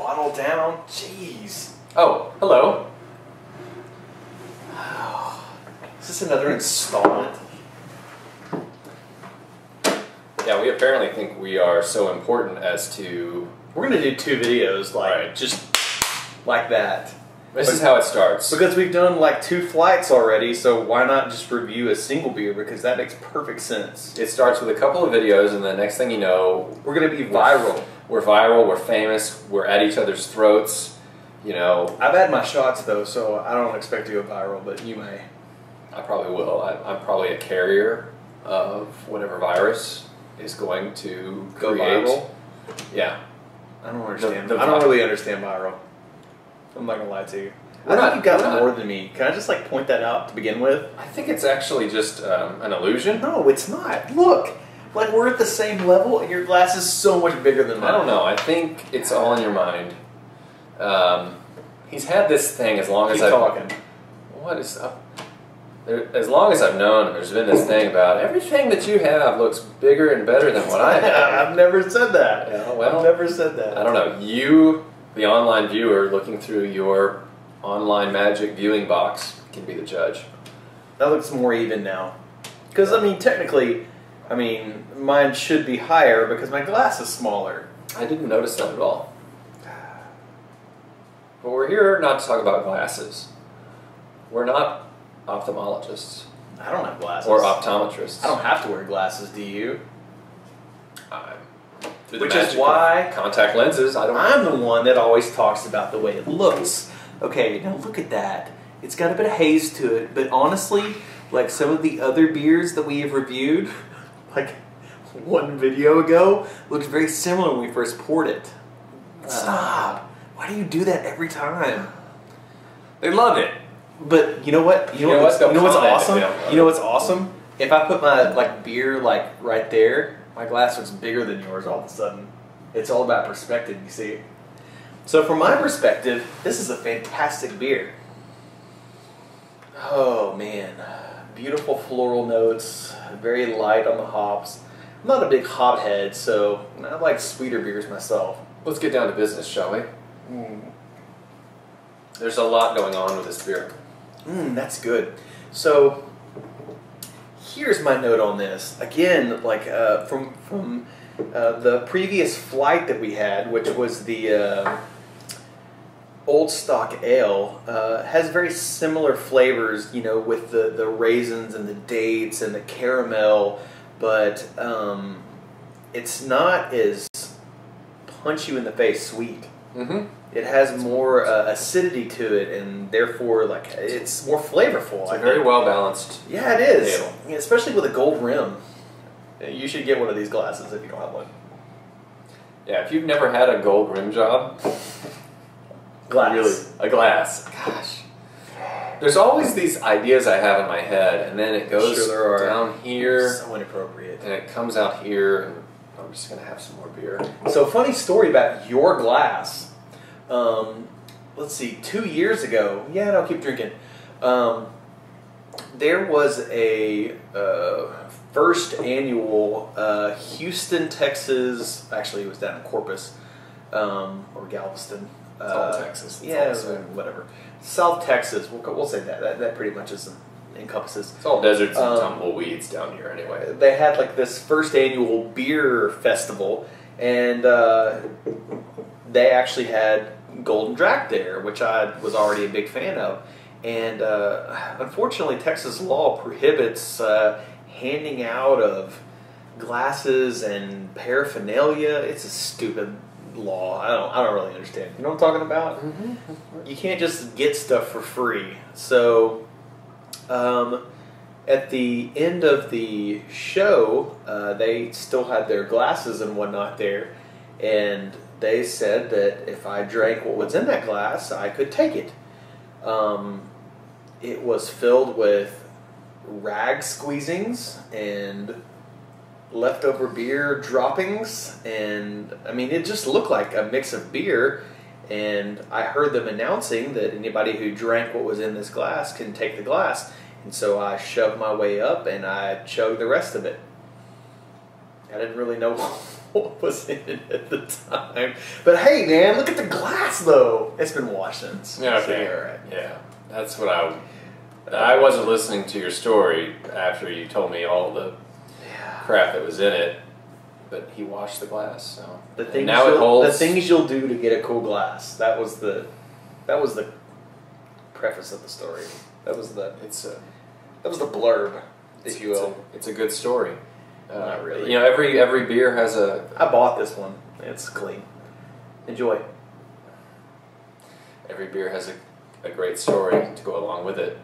bottle down. Jeez. Oh, hello. Is this another installment? Yeah, we apparently think we are so important as to... We're going to do 2 videos, like, Right. just like that. This is how it starts. Because we've done like 2 flights already, so why not just review a single beer? Because that makes perfect sense. It starts with a couple of videos, and the next thing you know... We're going to be viral. We're viral, we're famous, we're at each other's throats, you know. I've had my shots though, so I don't expect to go viral, but you may. I probably will. I'm probably a carrier of whatever virus is going to Go create. viral? Yeah. I don't understand. The I don't really understand viral. I'm not gonna lie to you. We're I think not- you got we're not- more than me. Can I just like point that out to begin with? I think it's actually just an illusion. No, it's not. Look, like we're at the same level, and your glass is so much bigger than mine. I don't know. I think it's all in your mind. He's had this thing as long as Keep I've... talking. What is up? As long as I've known, there's been this thing about everything that you have looks bigger and better than what I have. I've never said that. Yeah, well, I've never said that. I don't know. You, the online viewer, looking through your online magic viewing box, can be the judge. That looks more even now. Because, I mean, technically, I mean, mine should be higher because my glass is smaller. I didn't notice that at all. But we're here not to talk about glasses. We're not ophthalmologists. I don't have glasses. Or optometrists. I don't have to wear glasses, do you? Through the Which is magic why of contact lenses, I don't... I'm the one that always talks about the way it looks. Okay, now look at that. It's got a bit of haze to it, but honestly, like some of the other beers that we have reviewed, like 1 video ago, looked very similar when we first poured it. Stop. Why do you do that every time? They love it. But you know what? You know what's awesome? You know what's awesome? If I put my like beer like right there, my glass looks bigger than yours all of a sudden. It's all about perspective, you see. So from my perspective, this is a fantastic beer. Oh man, beautiful floral notes, very light on the hops. I'm not a big hop head, so I like sweeter beers myself. Let's get down to business, shall we? There's a lot going on with this beer. That's good. So here's my note on this. Again, like from the previous flight that we had, which was the Old Stock Ale, has very similar flavors, you know, with the raisins and the dates and the caramel, but it's not as punch you in the face sweet. It has more acidity to it, and therefore, like, it's more flavorful. It's a very well balanced. Yeah, it is. Ale. Especially with a gold rim. You should get one of these glasses if you don't have one. Yeah, if you've never had a gold rim job, Glass. really, a glass. Gosh, there's always these ideas I have in my head, and then it goes down here, So inappropriate. and it comes out here, and I'm just gonna have some more beer. So, funny story about your glass. Let's see, 2 years ago. Yeah, no, keep drinking. There was a first annual Houston, Texas. Actually, it was down in Corpus or Galveston. It's all Texas. Yeah, It's all the same. whatever. South Texas. We'll say that. That pretty much encompasses. It's all deserts and tumbleweeds down here anyway. They had like this first annual beer festival, and they actually had Gulden Draak there, which I was already a big fan of. And unfortunately, Texas law prohibits handing out of glasses and paraphernalia. It's a stupid law. I don't really understand. You know what I'm talking about? You can't just get stuff for free. So at the end of the show, they still had their glasses and whatnot there, and they said that if I drank what was in that glass, I could take it. It was filled with rag squeezings and leftover beer droppings, and I mean, it just looked like a mix of beer. And I heard them announcing that anybody who drank what was in this glass can take the glass. And so I shoved my way up and I chugged the rest of it. I didn't really know was in it at the time. But hey, man, look at the glass though. It's been washed since. Yeah, okay. So, all right. Yeah, that's what I wasn't listening to your story after you told me all the crap that was in it, but he washed the glass. So the things now it holds. The things you'll do to get a cool glass. That was the preface of the story. That was the blurb, if you will. It's a good story. Not really. You know, every beer has a. I bought this one. It's clean. Enjoy. Every beer has a great story to go along with it.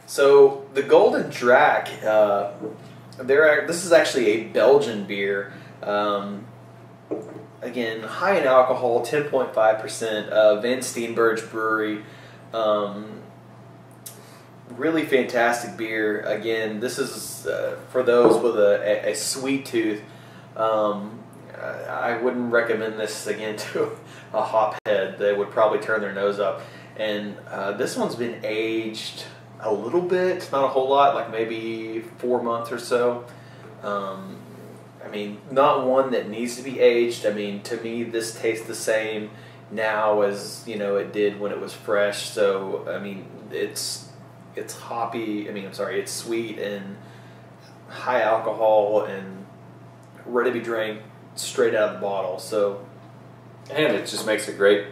So the Gulden Draak, this is actually a Belgian beer. Again, high in alcohol, 10.5%. Van Steenberge Brewery. Really fantastic beer. Again, this is for those with a sweet tooth. I wouldn't recommend this again to a hophead. They would probably turn their nose up. And this one's been aged a little bit, not a whole lot, like maybe 4 months or so. I mean, not one that needs to be aged. I mean, to me, this tastes the same now as it did when it was fresh. So I mean, it's hoppy. I mean, I'm sorry, it's sweet and high alcohol and ready to be drank straight out of the bottle. So, and it just makes a great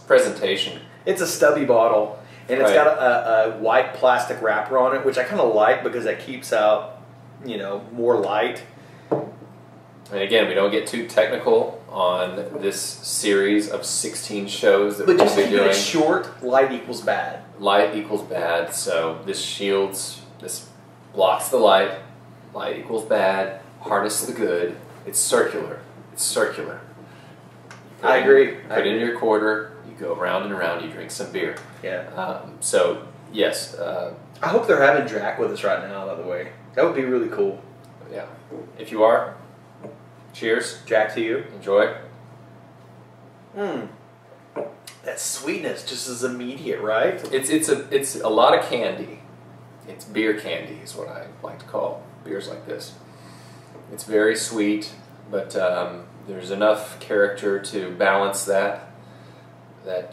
presentation. It's a stubby bottle, and it's got a white plastic wrapper on it, which I kind of like because that keeps out more light. And again, we don't get too technical on this series of 16 shows that we'll be doing. But just short, light equals bad. Light equals bad, so this blocks the light. Light equals bad, harness the good. It's circular. It's circular. I agree. Put in your quarter, you go round and around, you drink some beer. Yeah. So, yes. I hope they're having Drac with us right now, by the way. That would be really cool. Yeah. If you are, cheers. Drac to you. Enjoy. That sweetness just is immediate, right? It's a lot of candy. It's beer candy is what I like to call beers like this. It's very sweet, but there's enough character to balance that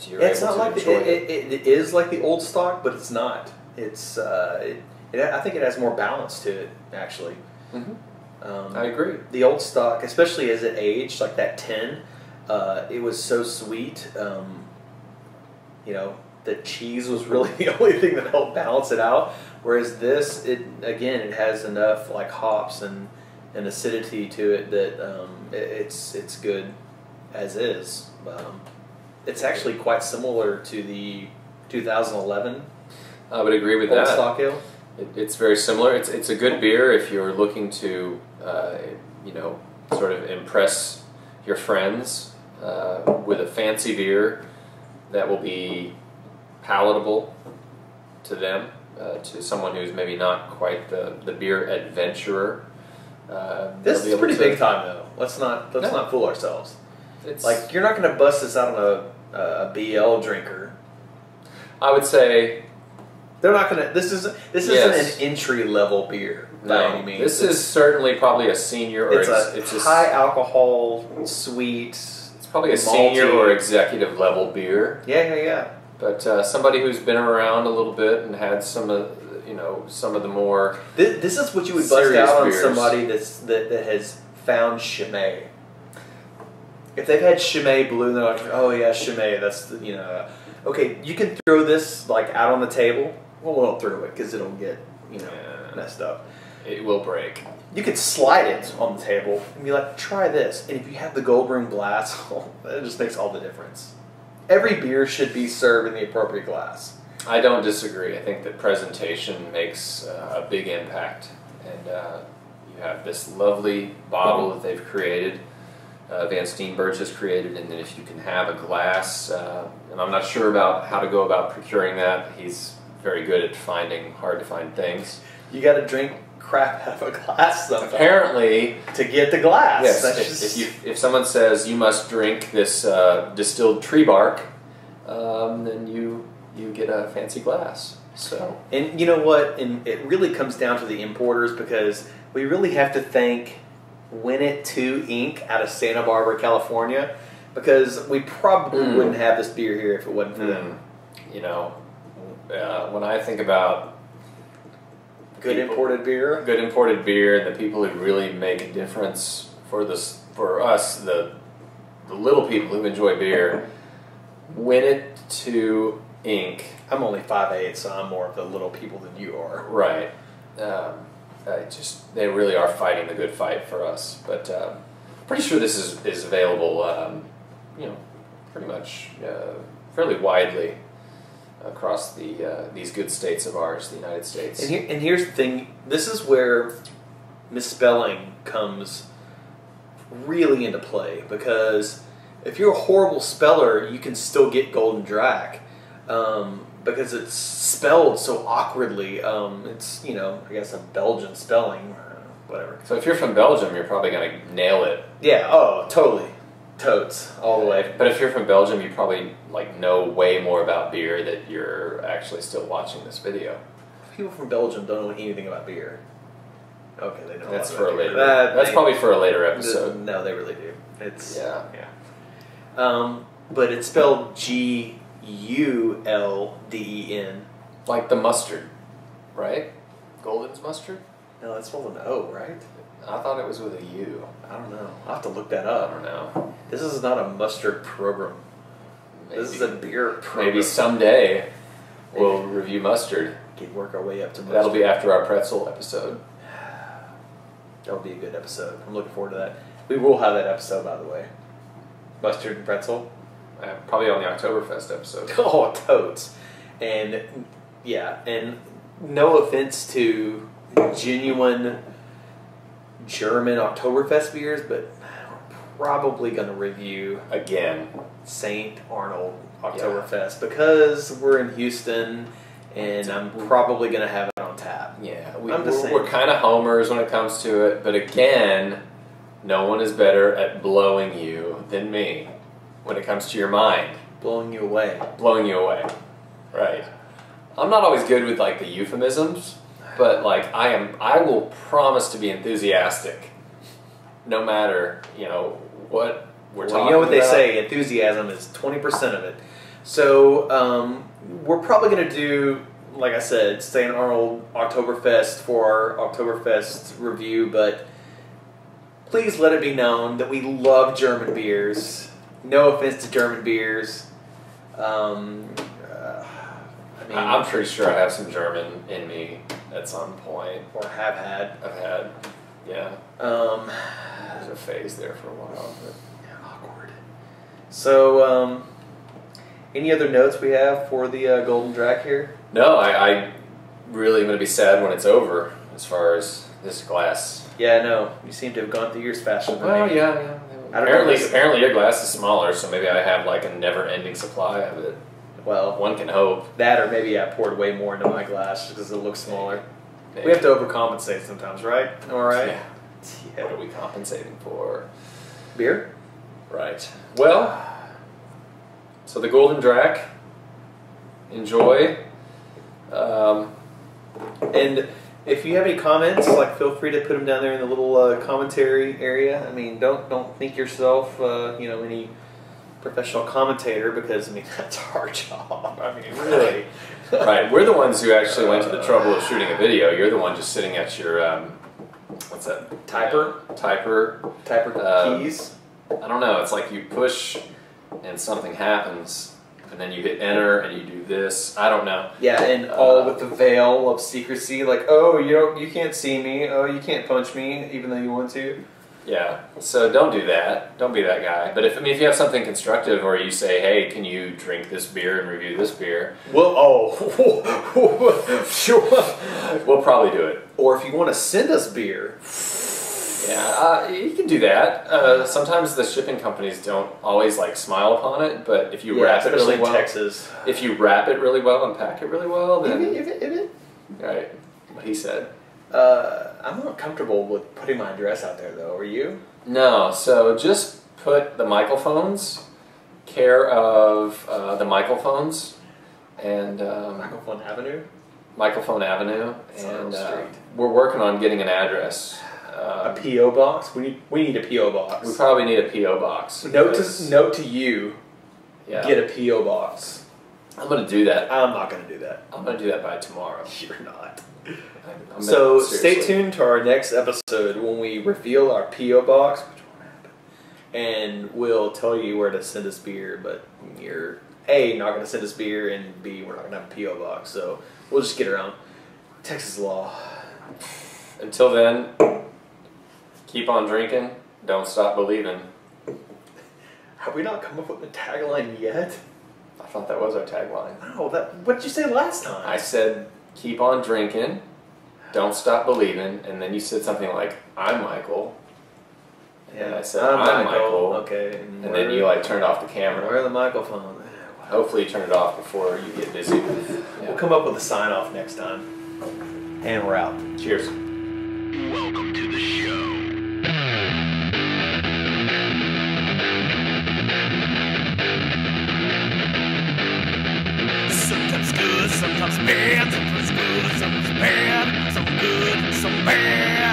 you're able to enjoy it. It is like the old stock, but it's not. It's I think it has more balance to it, actually. Mm-hmm. I agree. The old stock, especially as it aged, like that 10, it was so sweet. The cheese was really the only thing that helped balance it out. Whereas this, it has enough like hops and acidity to it that it's good as is. It's actually quite similar to the 2011. I would agree with Old that. Stock Ale. It's very similar. It's a good beer if you're looking to sort of impress your friends with a fancy beer that will be palatable to them, to someone who's maybe not quite the beer adventurer. This is pretty big time, though. Let's not fool ourselves. It's like you're not going to bust this out on a BL drinker. I would say they're not going to. This isn't an entry level beer by any means. This is certainly probably a senior or it's a high alcohol, sweet. It's probably a senior or executive level beer. Yeah. But somebody who's been around a little bit and had some of the more this is what you would bust out on beers. Somebody that has found Chimay. If they've had Chimay Blue, they're like, oh yeah, Chimay. That's okay. You can throw this like out on the table. Well, we won't throw it because it'll get messed up. It will break. You could slide it on the table and be like, try this. And if you have the gold ring glass, it just makes all the difference. Every beer should be served in the appropriate glass. I don't disagree. I think that presentation makes a big impact. And you have this lovely bottle that they've created, Van Steenberge has created, and then if you can have a glass, and I'm not sure about how to go about procuring that. He's very good at finding hard-to-find things. You got to drink crap out of a glass sometimes. Apparently, to get the glass. Yes. If someone says you must drink this distilled tree bark, then you get a fancy glass. So, and you know what? And it really comes down to the importers because we really have to thank Win It 2 Inc. out of Santa Barbara, California, because we probably wouldn't have this beer here if it wasn't for them. You know, when I think about good imported beer, and the people who really make a difference for us, the little people who enjoy beer, Win It 2 Inc. I'm only 5'8", so I'm more of the little people than you are. Right. They really are fighting the good fight for us. But pretty sure this is available, you know, pretty much fairly widely across these good states of ours, the United States. And here's the thing: this is where misspelling comes really into play, because if you're a horrible speller, you can still get Gulden Draak. Because it's spelled so awkwardly. It's, you know, I guess a Belgian spelling, whatever. So if you're from Belgium, you're probably going to nail it. Yeah, oh, totally. Totes, all the way. But if you're from Belgium, you probably know way more about beer that you're actually still watching this video. People from Belgium don't know anything about beer. Okay, they know. That's about for a beer. later. That's probably for a later episode. No, they really do. It's yeah. But it's spelled Gulden. Like the mustard, right? Golden's mustard? No, that's spelled an O, right? I thought it was with a U. I don't know. I'll have to look that I up. don't know. This is not a mustard program. Maybe. This is a beer program. Maybe someday we'll review mustard. Can work our way up to mustard. That'll be after our pretzel episode. That'll be a good episode. I'm looking forward to that. We will have that episode, by the way. Mustard and pretzel. Probably on the Oktoberfest episode. Oh, totes. And, yeah, and no offense to genuine German Oktoberfest beers, but we're probably going to review Again. St. Arnold Oktoberfest because we're in Houston, and I'm probably going to have it on tap. Yeah, we're kind of homers when it comes to it, but again, no one is better at blowing you than me when it comes to your mind. Blowing you away. Blowing you away. Right. I'm not always good with like the euphemisms, but like I will promise to be enthusiastic no matter, you know, what we're talking about. You know what they say, enthusiasm is 20% of it. So we're probably going to do, like I said, St. Arnold Oktoberfest for our Oktoberfest review, but please let it be known that we love German beers. No offense to German beers. I'm pretty sure I have some German in me at some point. Or have had. I've had, yeah. There's a phase there for a while. But. Awkward. So, any other notes we have for the Gulden Draak here? No, I really am going to be sad when it's over as far as this glass. Yeah, no. You seem to have gone through yours faster than me. Yeah. Apparently your glass is smaller, so maybe I have like a never-ending supply of it. Well, one can hope. That, or maybe I poured way more into my glass just because it looks smaller. Maybe. We have to overcompensate sometimes, right? All right. Yeah. What are we compensating for? Beer? Right. Well, so the Gulden Draak. Enjoy. And if you have any comments, like, feel free to put them down there in the little commentary area. I mean, don't think yourself, any professional commentator, because I mean that's our job. I mean, really. Right. We're the ones who actually went to the trouble of shooting a video. You're the one just sitting at your what's that? Typer keys. I don't know. It's like you push and something happens, and then you hit enter and you do this. I don't know. Yeah, and all with the veil of secrecy, like, oh, you can't see me. Oh, you can't punch me, even though you want to. Yeah, so don't do that. Don't be that guy. But if you have something constructive, or you say, "Hey, can you drink this beer and review this beer?" Well, sure, we'll probably do it. Or if you want to send us beer, yeah, you can do that. Sometimes the shipping companies don't always like smile upon it, but if you wrap it really well, Texas. If you wrap it really well and pack it really well, then if it. Right, what he said. I'm not comfortable with putting my address out there, though. Are you? No, so just put the microphones, care of the microphones, and Microphone Avenue. Microphone Avenue, and we're working on getting an address. A P.O. box? We need a P.O. box. We probably need a P.O. box. Note to you, get a P.O. box. I'm going to do that. I'm not going to do that. I'm going to do that by tomorrow. You're not. So stay tuned to our next episode when we reveal our P.O. box, which won't happen. And we'll tell you where to send us beer, but you're A, not going to send us beer, and B, we're not going to have a P.O. box. So we'll just get around Texas law. Until then, keep on drinking, don't stop believing. Have we not come up with the tagline yet? I thought that was our tagline. No, what did you say last time? I said, keep on drinking, don't stop believing, and then you said something like, I'm Michael. And I said, I'm Michael. Okay. And then you turned off the camera. Where's the microphone? Hopefully you turn it off before you get busy. We'll come up with a sign off next time. And we're out. Cheers. Welcome to the show. Sometimes good, sometimes bad, sometimes good, sometimes bad, some good, some bad.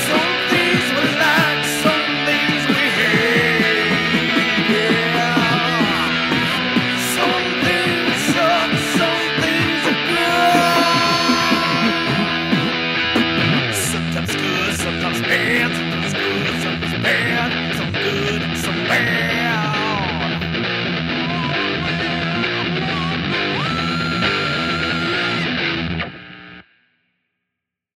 Some things we like, some things we hate, yeah. Some things suck, some things are good. Sometimes good, sometimes bad, sometimes good, sometimes bad, some good, some bad.